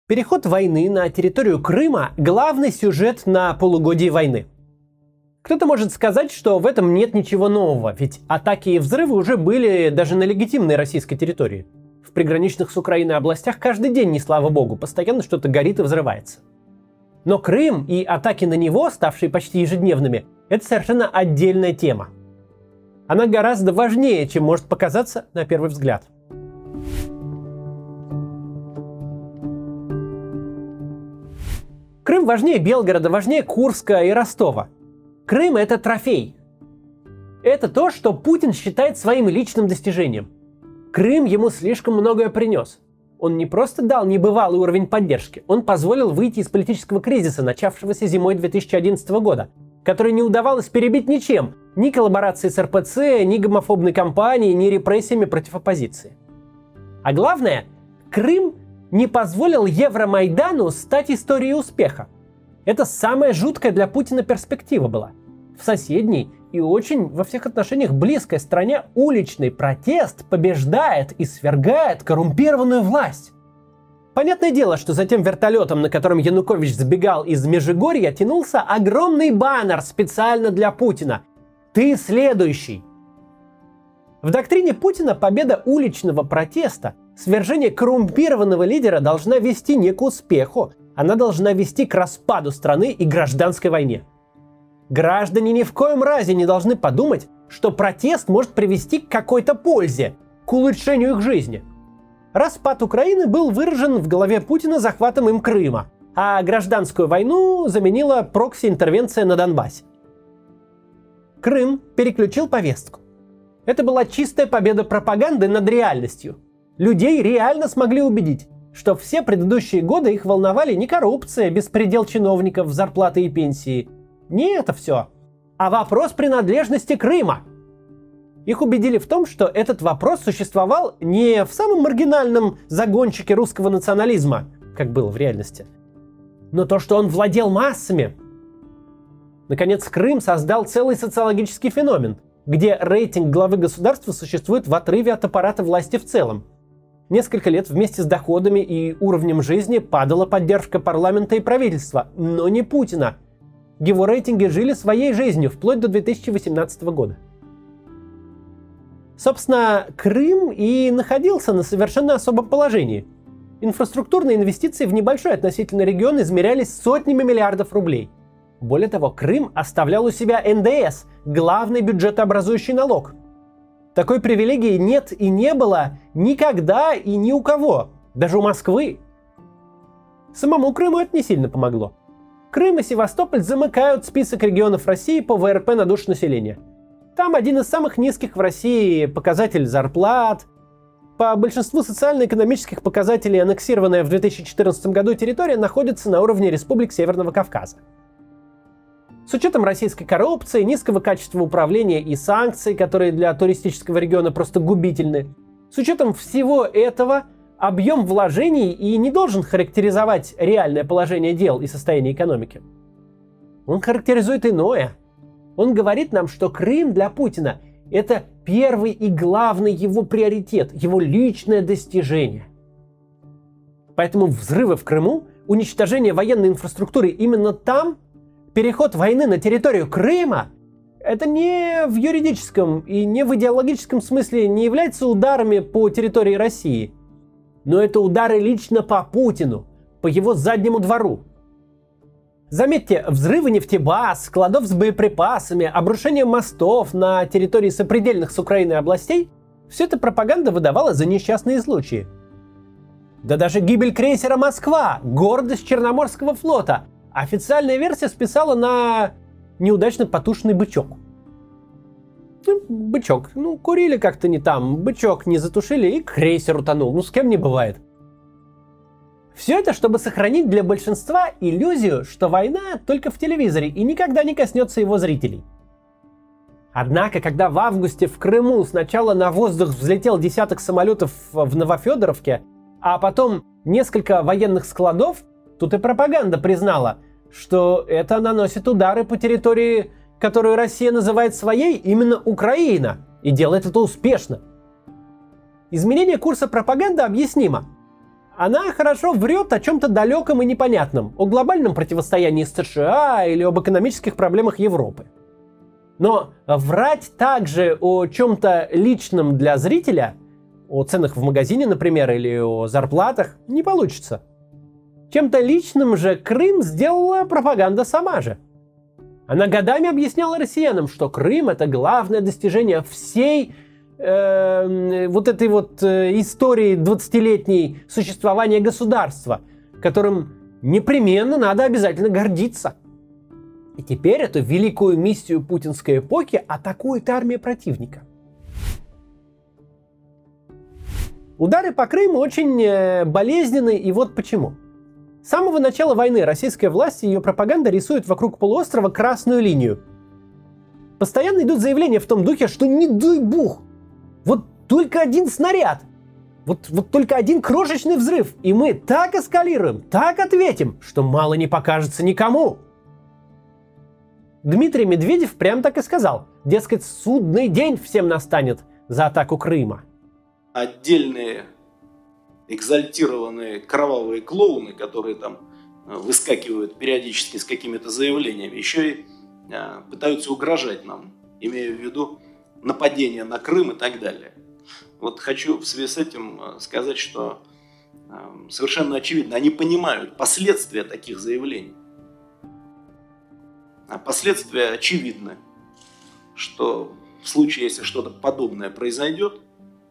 Переход войны на территорию Крыма – главный сюжет на полугодии войны. Кто-то может сказать, что в этом нет ничего нового, ведь атаки и взрывы уже были даже на легитимной российской территории. В приграничных с Украиной областях каждый день, не слава богу, постоянно что-то горит и взрывается. Но Крым и атаки на него, ставшие почти ежедневными, это совершенно отдельная тема. Она гораздо важнее, чем может показаться на первый взгляд. Крым важнее Белгорода, важнее Курска и Ростова. Крым – это трофей. Это то, что Путин считает своим личным достижением. Крым ему слишком многое принес. Он не просто дал небывалый уровень поддержки, он позволил выйти из политического кризиса, начавшегося зимой 2011 года, который не удавалось перебить ничем, ни коллаборацией с РПЦ, ни гомофобной кампанией, ни репрессиями против оппозиции. А главное, Крым не позволил Евромайдану стать историей успеха. Это самая жуткая для Путина перспектива была. В соседней и очень во всех отношениях близкой стране уличный протест побеждает и свергает коррумпированную власть. Понятное дело, что за тем вертолетом, на котором Янукович сбегал из Межигорья, тянулся огромный баннер специально для Путина. «Ты следующий!» В доктрине Путина победа уличного протеста, свержение коррумпированного лидера должна вести не к успеху, она должна вести к распаду страны и гражданской войне. Граждане ни в коем разе не должны подумать, что протест может привести к какой-то пользе, к улучшению их жизни. Распад Украины был выражен в голове Путина захватом им Крыма, а гражданскую войну заменила прокси-интервенция на Донбассе. Крым переключил повестку. Это была чистая победа пропаганды над реальностью. Людей реально смогли убедить, что все предыдущие годы их волновали не коррупция, беспредел чиновников, зарплаты и пенсии. Не это все, а вопрос принадлежности Крыма. Их убедили в том, что этот вопрос существовал не в самом маргинальном загончике русского национализма, как было в реальности, но то, что он владел массами. Наконец, Крым создал целый социологический феномен, где рейтинг главы государства существует в отрыве от аппарата власти в целом. Несколько лет вместе с доходами и уровнем жизни падала поддержка парламента и правительства, но не Путина. Его рейтинги жили своей жизнью вплоть до 2018 года. Собственно, Крым и находился на совершенно особом положении. Инфраструктурные инвестиции в небольшой относительно регион измерялись сотнями миллиардов рублей. Более того, Крым оставлял у себя НДС, главный бюджетообразующий налог. Такой привилегии нет и не было никогда и ни у кого, даже у Москвы. Самому Крыму это не сильно помогло. Крым и Севастополь замыкают список регионов России по ВРП на душу населения. Там один из самых низких в России показатель зарплат. По большинству социально-экономических показателей аннексированная в 2014 году территория находится на уровне республик Северного Кавказа. С учетом российской коррупции, низкого качества управления и санкций, которые для туристического региона просто губительны, с учетом всего этого объем вложений и не должен характеризовать реальное положение дел и состояние экономики. Он характеризует иное. Он говорит нам, что Крым для Путина – это первый и главный его приоритет, его личное достижение. Поэтому взрывы в Крыму, уничтожение военной инфраструктуры именно там, переход войны на территорию Крыма – это не в юридическом и не в идеологическом смысле не является ударами по территории России, но это удары лично по Путину, по его заднему двору. Заметьте, взрывы нефтебаз, складов с боеприпасами, обрушение мостов на территории сопредельных с Украиной областей – все это пропаганда выдавала за несчастные случаи. Да даже гибель крейсера «Москва», гордость Черноморского флота, официальная версия списала на неудачно потушенный бычок. Бычок. Курили как-то не там, бычок не затушили и крейсер утонул. С кем не бывает. Все это, чтобы сохранить для большинства иллюзию, что война только в телевизоре и никогда не коснется его зрителей. Однако, когда в августе в Крыму сначала на воздух взлетел десяток самолетов в Новофедоровке, а потом несколько военных складов, тут и пропаганда признала, что это наносит удары по территории, которую Россия называет своей, именно Украина, и делает это успешно. Изменение курса пропаганды объяснимо. Она хорошо врет о чем-то далеком и непонятном, о глобальном противостоянии с США или об экономических проблемах Европы. Но врать также о чем-то личном для зрителя, о ценах в магазине, например, или о зарплатах, не получится. Чем-то личным же Крым сделала пропаганда сама же. Она годами объясняла россиянам, что Крым — это главное достижение всей истории 20-летней существования государства, которым непременно надо обязательно гордиться. И теперь эту великую миссию путинской эпохи атакует армия противника. Удары по Крыму очень болезненны, и вот почему. С самого начала войны российская власть и ее пропаганда рисуют вокруг полуострова красную линию. Постоянно идут заявления в том духе, что не дай бог, вот только один снаряд, вот только один крошечный взрыв, и мы так эскалируем, так ответим, что мало не покажется никому. Дмитрий Медведев прям так и сказал. Дескать, судный день всем настанет за атаку Крыма. Отдельные экзальтированные кровавые клоуны, которые там выскакивают периодически с какими-то заявлениями, еще и пытаются угрожать нам, имея в виду нападение на Крым и так далее. Вот хочу в связи с этим сказать, что совершенно очевидно, они понимают последствия таких заявлений. А последствия очевидны, что в случае, если что-то подобное произойдет,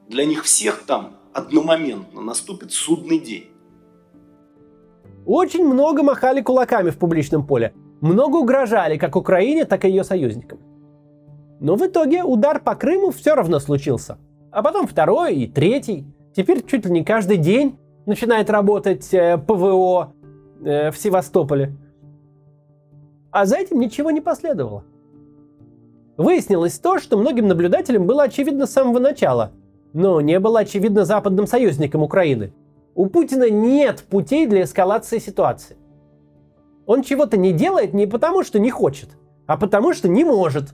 для них всех там одномоментно наступит судный день. Очень много махали кулаками в публичном поле. Много угрожали как Украине, так и ее союзникам. Но в итоге удар по Крыму все равно случился. А потом второй и третий. Теперь чуть ли не каждый день начинает работать ПВО в Севастополе. А за этим ничего не последовало. Выяснилось то, что многим наблюдателям было очевидно с самого начала, но не было очевидно западным союзникам Украины. У Путина нет путей для эскалации ситуации. Он чего-то не делает не потому, что не хочет, а потому, что не может.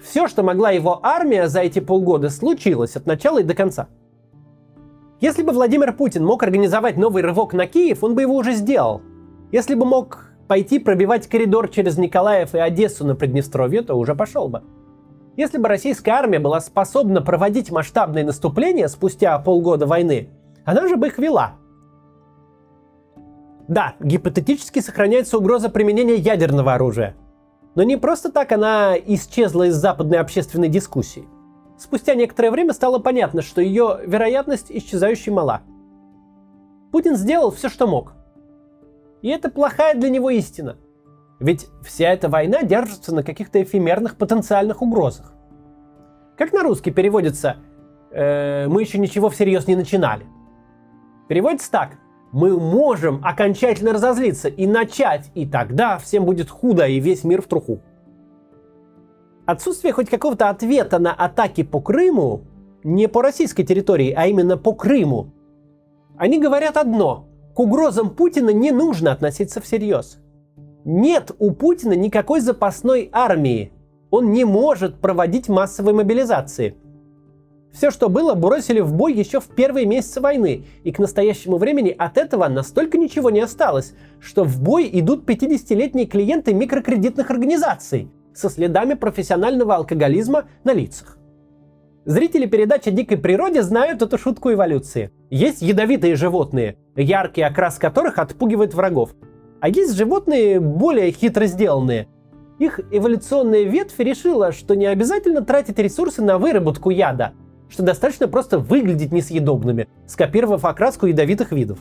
Все, что могла его армия за эти полгода, случилось от начала и до конца. Если бы Владимир Путин мог организовать новый рывок на Киев, он бы его уже сделал. Если бы мог пойти пробивать коридор через Николаев и Одессу на Приднестровье, то уже пошел бы. Если бы российская армия была способна проводить масштабные наступления спустя полгода войны, она же бы их вела. Да, гипотетически сохраняется угроза применения ядерного оружия. Но не просто так она исчезла из западной общественной дискуссии. Спустя некоторое время стало понятно, что ее вероятность исчезающе мала. Путин сделал все, что мог. И это плохая для него истина. Ведь вся эта война держится на каких-то эфемерных потенциальных угрозах. Как на русский переводится «мы еще ничего всерьез не начинали». Переводится так: мы можем окончательно разозлиться и начать, и тогда всем будет худо и весь мир в труху. Отсутствие хоть какого-то ответа на атаки по Крыму, не по российской территории, а именно по Крыму, они говорят одно: к угрозам Путина не нужно относиться всерьез. Нет у Путина никакой запасной армии. Он не может проводить массовой мобилизации. Все, что было, бросили в бой еще в первые месяцы войны, и к настоящему времени от этого настолько ничего не осталось, что в бой идут 50-летние клиенты микрокредитных организаций со следами профессионального алкоголизма на лицах. Зрители передачи о дикой природе знают эту шутку эволюции. Есть ядовитые животные, яркий окрас которых отпугивает врагов. А есть животные более хитро сделанные. Их эволюционная ветвь решила, что не обязательно тратить ресурсы на выработку яда, что достаточно просто выглядеть несъедобными, скопировав окраску ядовитых видов.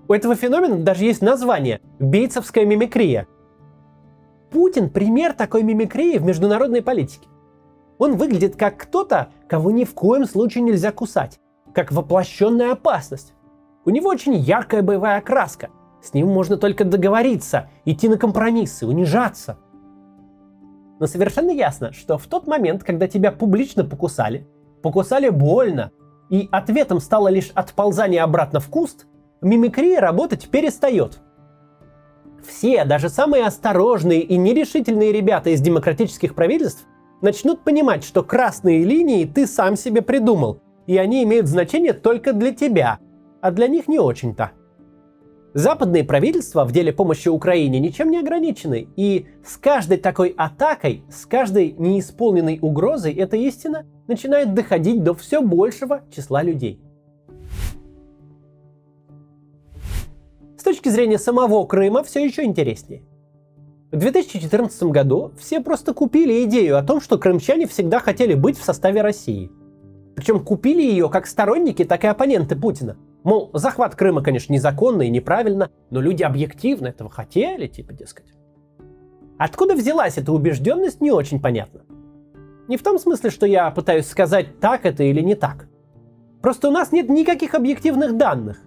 У этого феномена даже есть название – бейтсовская мимикрия. Путин – пример такой мимикрии в международной политике. Он выглядит как кто-то, кого ни в коем случае нельзя кусать, как воплощенная опасность. У него очень яркая боевая окраска, с ним можно только договориться, идти на компромиссы, унижаться. Но совершенно ясно, что в тот момент, когда тебя публично покусали больно, и ответом стало лишь отползание обратно в куст, мимикрия работать перестает. Все, даже самые осторожные и нерешительные ребята из демократических правительств начнут понимать, что красные линии ты сам себе придумал, и они имеют значение только для тебя, а для них не очень-то. Западные правительства в деле помощи Украине ничем не ограничены, и с каждой такой атакой, с каждой неисполненной угрозой эта истина начинает доходить до все большего числа людей. С точки зрения самого Крыма все еще интереснее. В 2014 году все просто купили идею о том, что крымчане всегда хотели быть в составе России. Причем купили ее как сторонники, так и оппоненты Путина. Мол, захват Крыма, конечно, незаконно и неправильно, но люди объективно этого хотели, дескать. Откуда взялась эта убежденность, не очень понятно. Не в том смысле, что я пытаюсь сказать, так это или не так. Просто у нас нет никаких объективных данных.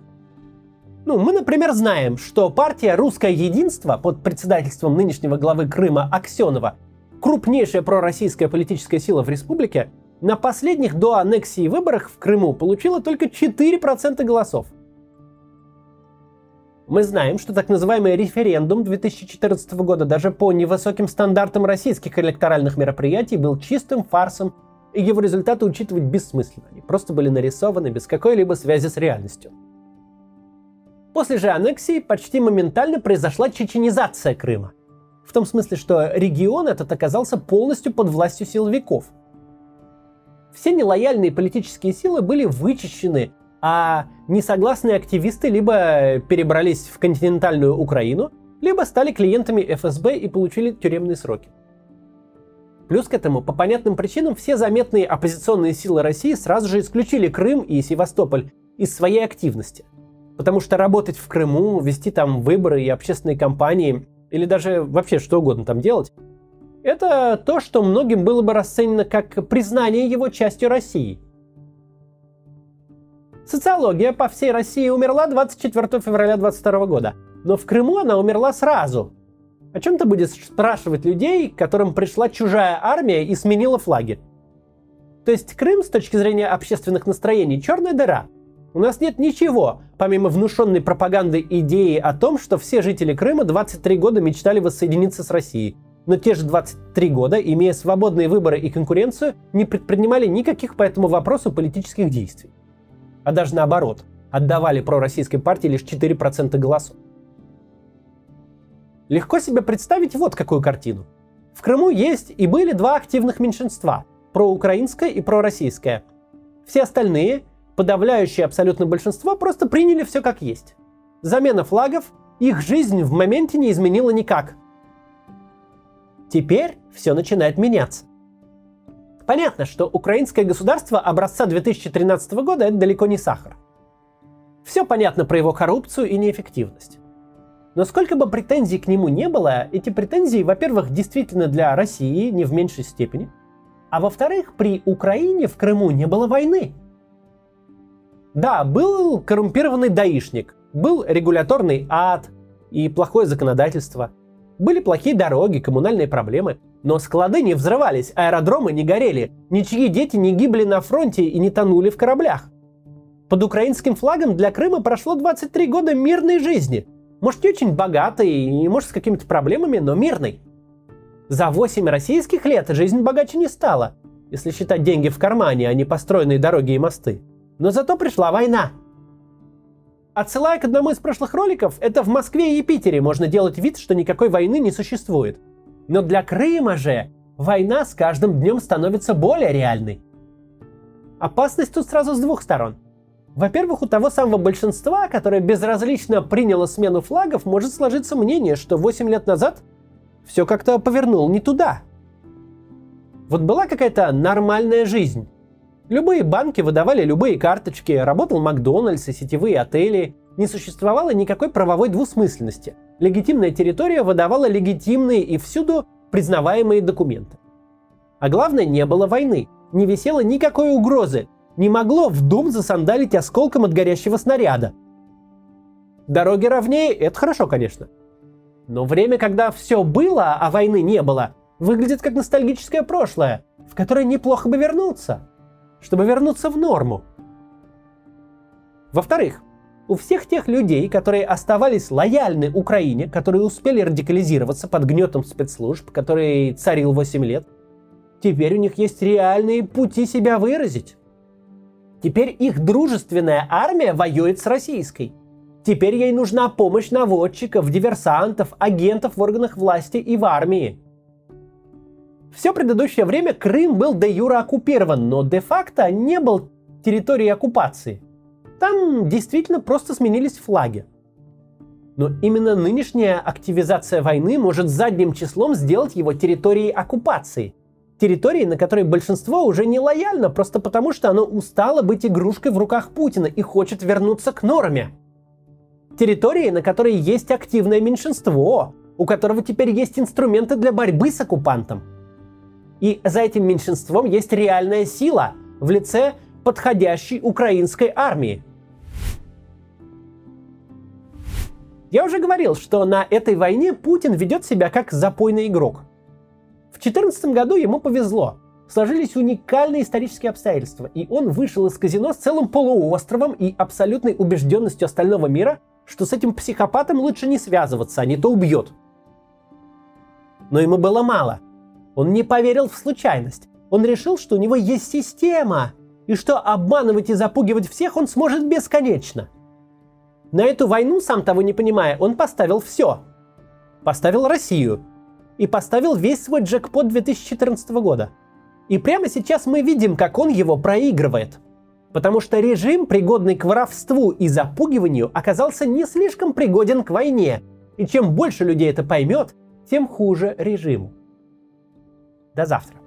Мы, например, знаем, что партия «Русское единство» под председательством нынешнего главы Крыма Аксенова, крупнейшая пророссийская политическая сила в республике, на последних до аннексии выборах в Крыму получила только 4% голосов. Мы знаем, что так называемый референдум 2014 года даже по невысоким стандартам российских электоральных мероприятий был чистым фарсом, и его результаты учитывать бессмысленно. Они просто были нарисованы без какой-либо связи с реальностью. После же аннексии почти моментально произошла чеченизация Крыма. В том смысле, что регион этот оказался полностью под властью силовиков. Все нелояльные политические силы были вычищены, а несогласные активисты либо перебрались в континентальную Украину, либо стали клиентами ФСБ и получили тюремные сроки. Плюс к этому, по понятным причинам, все заметные оппозиционные силы России сразу же исключили Крым и Севастополь из своей активности. Потому что работать в Крыму, вести там выборы и общественные кампании, или даже вообще что угодно там делать, это то, что многим было бы расценено как признание его частью России. Социология по всей России умерла 24 февраля 2022 года, но в Крыму она умерла сразу. О чем ты будешь спрашивать людей, к которым пришла чужая армия и сменила флаги? То есть Крым с точки зрения общественных настроений черная дыра. У нас нет ничего, помимо внушенной пропаганды идеи о том, что все жители Крыма 23 года мечтали воссоединиться с Россией. Но те же 23 года, имея свободные выборы и конкуренцию, не предпринимали никаких по этому вопросу политических действий. А даже наоборот, отдавали пророссийской партии лишь 4% голосов. Легко себе представить вот какую картину. В Крыму есть и были два активных меньшинства – проукраинское и пророссийское. Все остальные, подавляющее абсолютное большинство, просто приняли все как есть. Замена флагов их жизнь в моменте не изменила никак. Теперь все начинает меняться. Понятно, что украинское государство образца 2013 года – это далеко не сахар. Все понятно про его коррупцию и неэффективность. Но сколько бы претензий к нему не было, эти претензии, во-первых, действительно для России, не в меньшей степени, а во-вторых, при Украине в Крыму не было войны. Да, был коррумпированный даишник, был регуляторный ад и плохое законодательство, были плохие дороги, коммунальные проблемы, но склады не взрывались, аэродромы не горели, ничьи дети не гибли на фронте и не тонули в кораблях. Под украинским флагом для Крыма прошло 23 года мирной жизни. Может, не очень богатой и, может, с какими-то проблемами, но мирной. За 8 российских лет жизнь богаче не стала, если считать деньги в кармане, а не построенные дороги и мосты. Но зато пришла война. Отсылая к одному из прошлых роликов, это в Москве и Питере можно делать вид, что никакой войны не существует. Но для Крыма же война с каждым днем становится более реальной. Опасность тут сразу с двух сторон. Во-первых, у того самого большинства, которое безразлично приняло смену флагов, может сложиться мнение, что 8 лет назад все как-то повернуло не туда. Вот была какая-то нормальная жизнь. Любые банки выдавали любые карточки, работал Макдональдс и сетевые отели. Не существовало никакой правовой двусмысленности. Легитимная территория выдавала легитимные и всюду признаваемые документы. А главное, не было войны, не висело никакой угрозы, не могло в дом засандалить осколком от горящего снаряда. Дороги ровнее – это хорошо, конечно. Но время, когда все было, а войны не было, выглядит как ностальгическое прошлое, в которое неплохо бы вернуться, чтобы вернуться в норму. Во-вторых, у всех тех людей, которые оставались лояльны Украине, которые успели радикализироваться под гнетом спецслужб, который царил 8 лет, теперь у них есть реальные пути себя выразить. Теперь их дружественная армия воюет с российской. Теперь ей нужна помощь наводчиков, диверсантов, агентов в органах власти и в армии. Все предыдущее время Крым был де-юре оккупирован, но де-факто не был территорией оккупации. Там действительно просто сменились флаги. Но именно нынешняя активизация войны может задним числом сделать его территорией оккупации. Территорией, на которой большинство уже не лояльно, просто потому что оно устало быть игрушкой в руках Путина и хочет вернуться к норме. Территории, на которой есть активное меньшинство, у которого теперь есть инструменты для борьбы с оккупантом. И за этим меньшинством есть реальная сила в лице подходящей украинской армии. Я уже говорил, что на этой войне Путин ведет себя как запойный игрок. В 2014 году ему повезло. Сложились уникальные исторические обстоятельства, и он вышел из казино с целым полуостровом и абсолютной убежденностью остального мира, что с этим психопатом лучше не связываться, а не то убьет. Но ему было мало. Он не поверил в случайность. Он решил, что у него есть система, и что обманывать и запугивать всех он сможет бесконечно. На эту войну, сам того не понимая, он поставил все. Поставил Россию. И поставил весь свой джекпот 2014 года. И прямо сейчас мы видим, как он его проигрывает. Потому что режим, пригодный к воровству и запугиванию, оказался не слишком пригоден к войне. И чем больше людей это поймет, тем хуже режиму. До завтра.